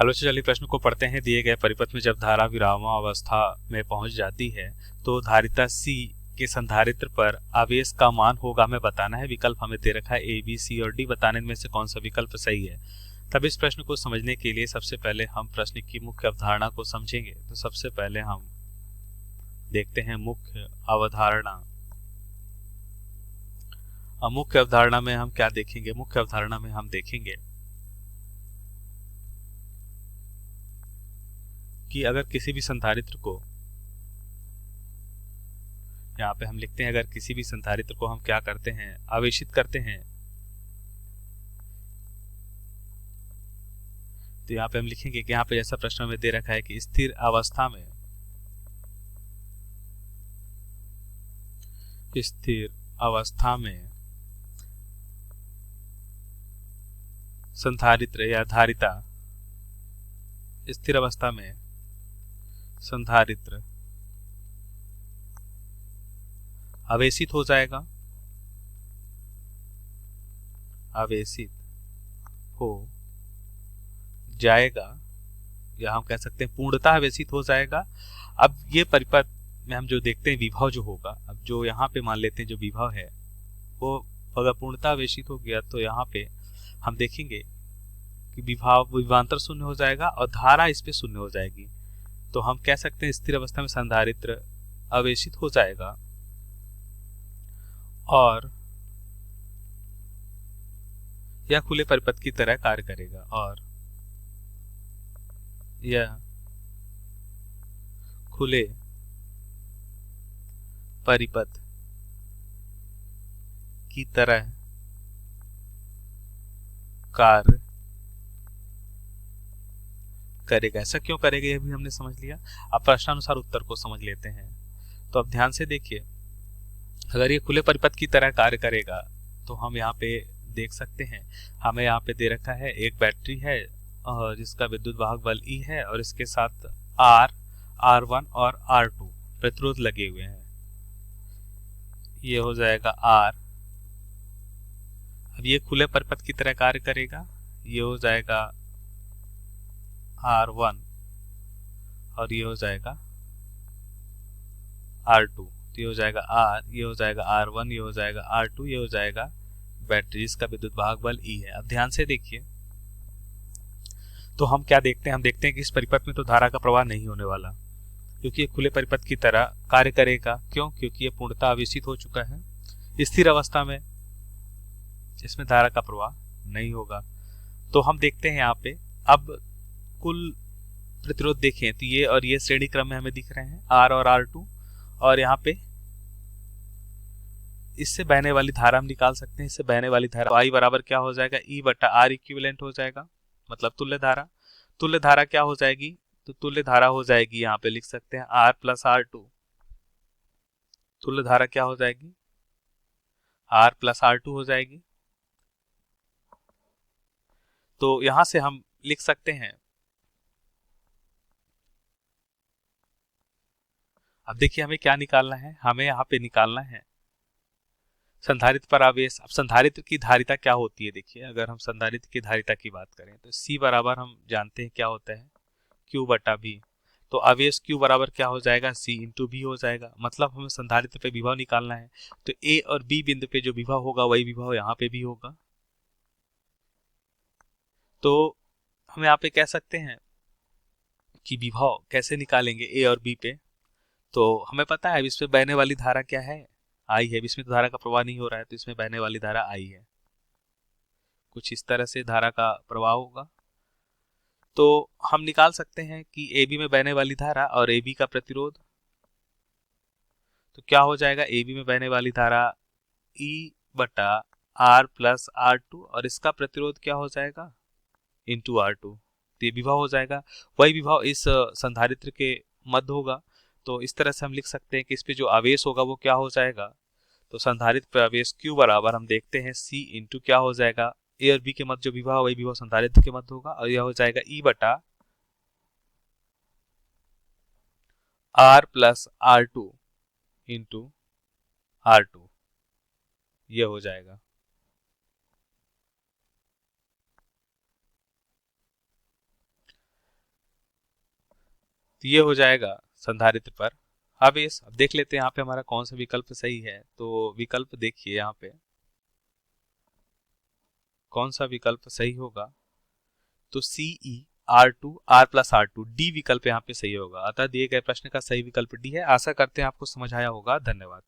आलोच्य चलिए प्रश्न को पढ़ते हैं। दिए गए परिपथ में जब धारा विरामावस्था में पहुंच जाती है तो धारिता C के संधारित्र पर आवेश का मान होगा हमें बताना है। विकल्प हमें दे रखा है A, B, C और D। बताने में से कौन सा विकल्प सही है। तब इस प्रश्न को समझने के लिए सबसे पहले हम प्रश्न की मुख्य अवधारणा को समझेंगे। तो सबसे पहले हम देखते हैं मुख्य अवधारणा। मुख्य अवधारणा में हम क्या देखेंगे। मुख्य अवधारणा में हम देखेंगे कि अगर किसी भी संधारित्र को, यहाँ पे हम लिखते हैं अगर किसी भी संधारित्र को हम क्या करते हैं, आवेशित करते हैं, तो यहाँ पे हम लिखेंगे कि यहाँ पे जैसा प्रश्न में दे रखा है कि स्थिर अवस्था में संधारित्र या धारिता, स्थिर अवस्था में संधारित्र आवेशित हो जाएगा, आवेशित हो जाएगा, या हम कह सकते हैं पूर्णतः आवेशित हो जाएगा। अब ये परिपथ में हम जो देखते हैं विभव जो होगा, अब जो यहाँ पे मान लेते हैं जो विभव है वो अगर पूर्णतः आवेशित हो गया तो यहाँ पे हम देखेंगे कि विभवांतर शून्य हो जाएगा और धारा इस पे शून्य हो जाएगी। तो हम कह सकते हैं स्थिर अवस्था में संधारित्र आवेशित हो जाएगा और यह खुले परिपथ की तरह कार्य करेगा, और यह खुले परिपथ की तरह कार्य करेगा। ऐसा क्यों करेगा यह भी हमने समझ लिया। अब प्रश्नानुसार उत्तर को समझ लेते हैं। तो अब ध्यान से देखिए, अगर ये खुले परिपथ की तरह कार्य करेगा तो हम यहाँ पे देख सकते हैं, हमें यहाँ पे दे रखा है एक बैटरी है और जिसका विद्युत वाहक बल E है और इसके साथ R, R1 और R2 प्रतिरोध लगे हुए हैं। ये हो जाएगा R। अब ये खुले परिपथ की तरह कार्य करेगा, ये हो जाएगा R1 और ये हो जाएगा R2। तो ये हो जाएगा R, ये हो जाएगा R1, ये हो जाएगा R2, ये हो जाएगा बैटरी इसका विद्युत वाहक बल E है। अब ध्यान से देखिए, तो हम क्या देखते हैं, हम देखते हैं कि इस परिपथ में तो धारा का प्रवाह नहीं होने वाला, क्योंकि ये खुले परिपथ की तरह कार्य करेगा। क्यों? क्योंकि ये पूर्णतः आवेशित हो चुका है। स्थिर अवस्था में इसमें धारा का प्रवाह नहीं होगा। तो हम देखते हैं यहाँ पे अब कुल प्रतिरोध देखें तो ये और ये श्रेणी क्रम में हमें दिख रहे हैं R और R2, और यहाँ पे इससे बहने वाली धारा हम निकाल सकते हैं। इससे बहने वाली धारा I बराबर क्या हो जाएगा, E बटा R इक्विवेलेंट हो जाएगा, मतलब तुल्य धारा। तुल्य धारा क्या हो जाएगी, तो तुल्य धारा हो जाएगी, यहाँ पे लिख सकते हैं R प्लस R2। तुल्य धारा क्या हो जाएगी, R प्लस R2 हो जाएगी। तो यहां से हम लिख सकते हैं, अब देखिए हमें क्या निकालना है, हमें यहाँ पे निकालना है संधारित्र पर आवेश। अब संधारित्र की धारिता क्या होती है, देखिए अगर हम संधारित्र की धारिता की बात करें तो C बराबर हम जानते हैं क्या होता है, Q बटा V। तो आवेश Q बराबर क्या हो जाएगा, C इंटू V हो जाएगा। मतलब हमें संधारित्र पे विभव निकालना है, तो A और B बिंदु पे जो विभव होगा वही विभव यहाँ पे भी होगा। तो हम यहाँ पे कह सकते हैं कि विभव कैसे निकालेंगे A और B पे। तो हमें पता है इसमें बहने वाली धारा क्या है, I है। इसमें तो धारा का प्रवाह नहीं हो रहा है, तो इसमें बहने वाली धारा I है। कुछ इस तरह से धारा का प्रवाह होगा। तो हम निकाल सकते हैं कि AB में बहने वाली धारा और AB का प्रतिरोध। तो क्या हो जाएगा, AB में बहने वाली धारा E बटा R प्लस R2 और इसका प्रतिरोध क्या हो जाएगा, इंटू R2। तो ये विभव हो जाएगा, वही विभव इस संधारित्र के मध्य होगा। तो इस तरह से हम लिख सकते हैं कि इस पे जो आवेश होगा वो क्या हो जाएगा, तो संधारित्र पे आवेश Q बराबर हम देखते हैं C इंटू क्या हो जाएगा, A और B के मध्य जो विभव वही विभव संधारित्र के मध्य होगा, और यह हो जाएगा E बटा R plus R2 into R2। यह हो जाएगा। तो ये हो जाएगा संधारित्र पर आवेश। अब देख लेते हैं यहाँ पे हमारा कौन सा विकल्प सही है। तो विकल्प देखिए यहाँ पे कौन सा विकल्प सही होगा। तो CE R2 R+R2 डी विकल्प यहाँ पे सही होगा। अतः दिए गए प्रश्न का सही विकल्प डी है। आशा करते हैं आपको समझ आया होगा। धन्यवाद।